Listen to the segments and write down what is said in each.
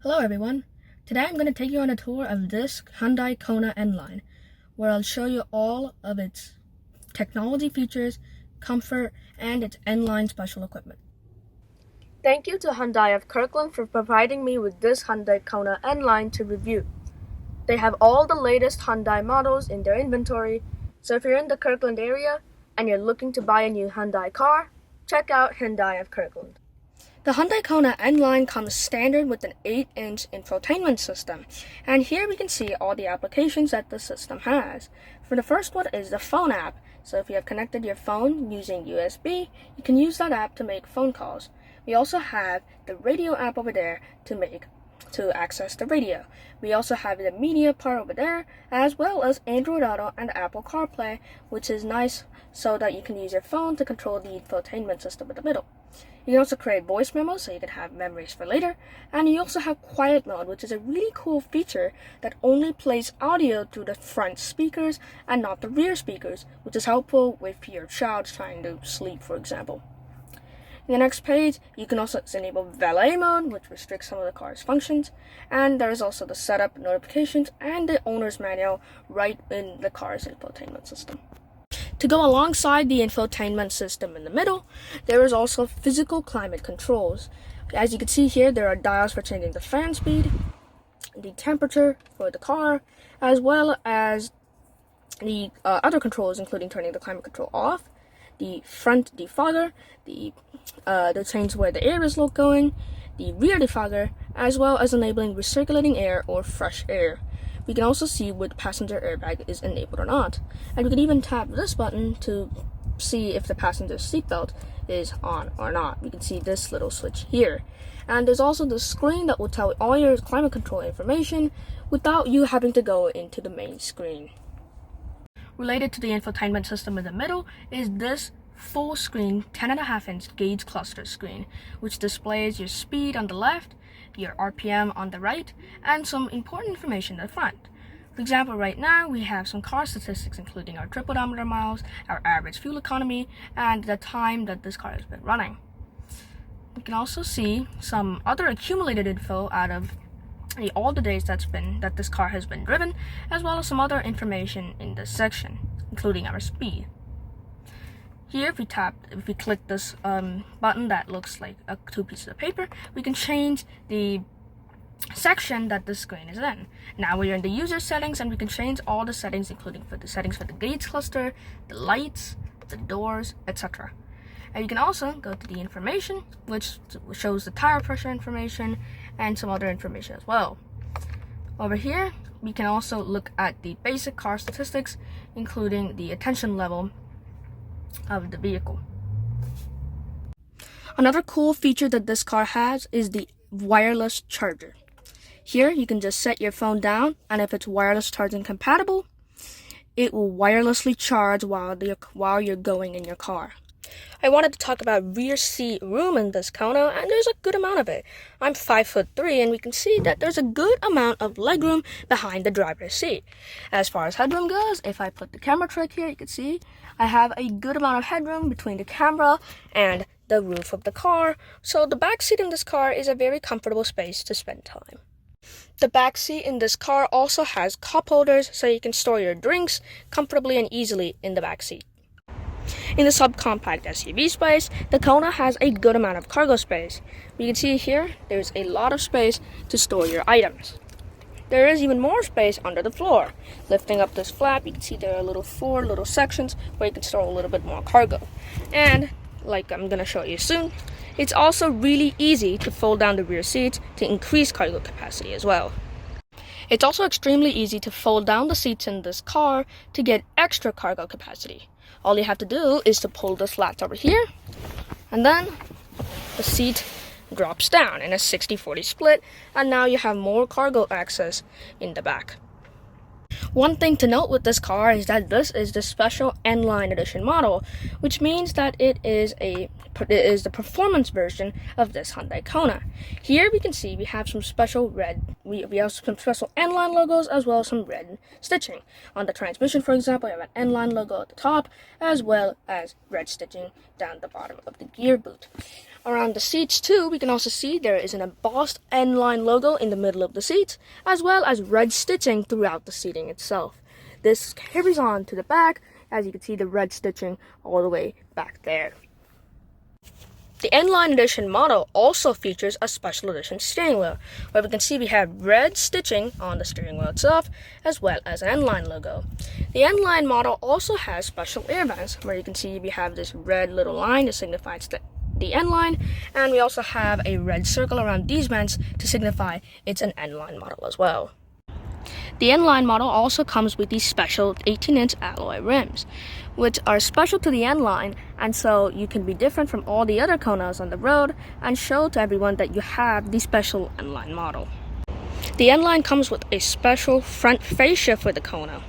Hello everyone. Today I'm going to take you on a tour of this Hyundai Kona line, where I'll show you all of its technology features, comfort, and its N-line special equipment. Thank you to Hyundai of Kirkland for providing me with this Hyundai Kona N-line to review. They have all the latest Hyundai models in their inventory, so if you're in the Kirkland area and you're looking to buy a new Hyundai car, check out Hyundai of Kirkland. The Hyundai Kona N-Line comes standard with an 8-inch infotainment system, and here we can see all the applications that the system has. For the first one is the phone app, so if you have connected your phone using USB, you can use that app to make phone calls. We also have the radio app over there to access the radio. We also have the media part over there, as well as Android Auto and Apple CarPlay, which is nice so that you can use your phone to control the infotainment system in the middle. You can also create voice memos so you can have memories for later, and you also have quiet mode, which is a really cool feature that only plays audio through the front speakers and not the rear speakers, which is helpful if your child's trying to sleep, for example. In the next page, you can also enable valet mode, which restricts some of the car's functions, and there is also the setup, notifications, and the owner's manual right in the car's infotainment system. To go alongside the infotainment system in the middle, there is also physical climate controls. As you can see here, there are dials for changing the fan speed, the temperature for the car, as well as the other controls, including turning the climate control off, the front defogger, the change where the air is going, the rear defogger, as well as enabling recirculating air or fresh air. We can also see which passenger airbag is enabled or not. And we can even tap this button to see if the passenger seatbelt is on or not. We can see this little switch here. And there's also the screen that will tell all your climate control information without you having to go into the main screen. Related to the infotainment system in the middle is this full screen 10.5-inch gauge cluster screen, which displays your speed on the left, your RPM on the right, and some important information at the front. For example, right now we have some car statistics, including our trip odometer miles, our average fuel economy, and the time that this car has been running. We can also see some other accumulated info out of all the days that this car has been driven, as well as some other information in this section, including our speed. Here, if we click this button that looks like two pieces of paper, we can change the section that the screen is in. Now we're in the user settings, and we can change all the settings, including the settings for the gauge cluster, the lights, the doors, etc. And you can also go to the information, which shows the tire pressure information and some other information as well. Over here, we can also look at the basic car statistics, including the attention level of the vehicle. Another cool feature that this car has is the wireless charger. Here you can just set your phone down, and if it's wireless charging compatible, it will wirelessly charge while you're going in your car. I wanted to talk about rear seat room in this Kona, and there's a good amount of it. I'm 5'3", and we can see that there's a good amount of legroom behind the driver's seat. As far as headroom goes, if I put the camera trick here, you can see I have a good amount of headroom between the camera and the roof of the car, so the back seat in this car is a very comfortable space to spend time. The back seat in this car also has cup holders, so you can store your drinks comfortably and easily in the back seat. In the subcompact SUV space, the Kona has a good amount of cargo space. You can see here, there's a lot of space to store your items. There is even more space under the floor. Lifting up this flap, you can see there are four little sections where you can store a little bit more cargo. And, like I'm going to show you soon, it's also really easy to fold down the rear seats to increase cargo capacity as well. It's also extremely easy to fold down the seats in this car to get extra cargo capacity. All you have to do is to pull the slats over here, and then the seat drops down in a 60-40 split, and now you have more cargo access in the back. One thing to note with this car is that this is the special N-Line edition model, which means that it is the performance version of this Hyundai Kona. Here we can see we have some special we have some special N-Line logos, as well as some red stitching. On the transmission, for example, we have an N-Line logo at the top, as well as red stitching down the bottom of the gear boot. Around the seats too, we can also see there is an embossed N-line logo in the middle of the seats, as well as red stitching throughout the seating itself. This carries on to the back, as you can see the red stitching all the way back there. The N-Line Edition model also features a special edition steering wheel, where we can see we have red stitching on the steering wheel itself, as well as an N-Line logo. The N-Line model also has special airbands, where you can see we have this red little line that signifies the N-Line, and we also have a red circle around these bands to signify it's an N-Line model as well. The N-Line model also comes with these special 18-inch alloy rims, which are special to the N-Line, and so you can be different from all the other Konas on the road and show to everyone that you have the special N-Line model. The N-Line comes with a special front fascia for the Kona.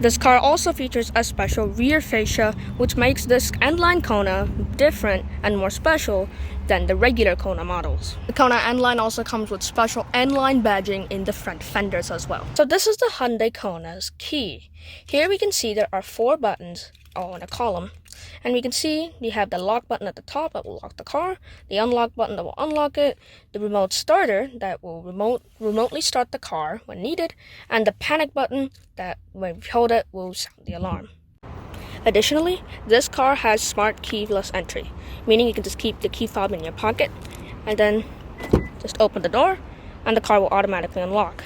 This car also features a special rear fascia, which makes this N-Line Kona different and more special than the regular Kona models. The Kona N-Line also comes with special N-Line badging in the front fenders as well. So this is the Hyundai Kona's key. Here we can see there are 4 buttons all in a column. And we can see we have the lock button at the top that will lock the car, the unlock button that will unlock it, the remote starter that will remotely start the car when needed, and the panic button that when we hold it will sound the alarm. Additionally, this car has smart keyless entry, meaning you can just keep the key fob in your pocket and then just open the door and the car will automatically unlock.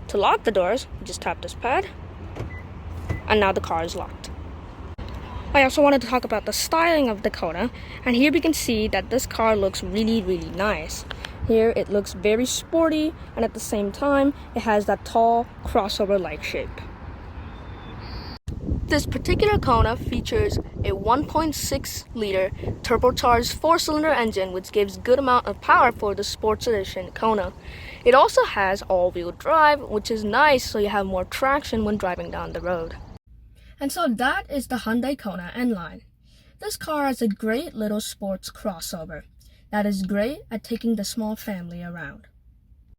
To lock the doors, you just tap this pad and now the car is locked. I also wanted to talk about the styling of the Kona, and here we can see that this car looks really nice. Here it looks very sporty, and at the same time it has that tall crossover-like shape. This particular Kona features a 1.6-liter turbocharged 4-cylinder engine, which gives good amount of power for the Sports Edition Kona. It also has all-wheel drive, which is nice so you have more traction when driving down the road. And so that is the Hyundai Kona N-Line. This car is a great little sports crossover that is great at taking the small family around.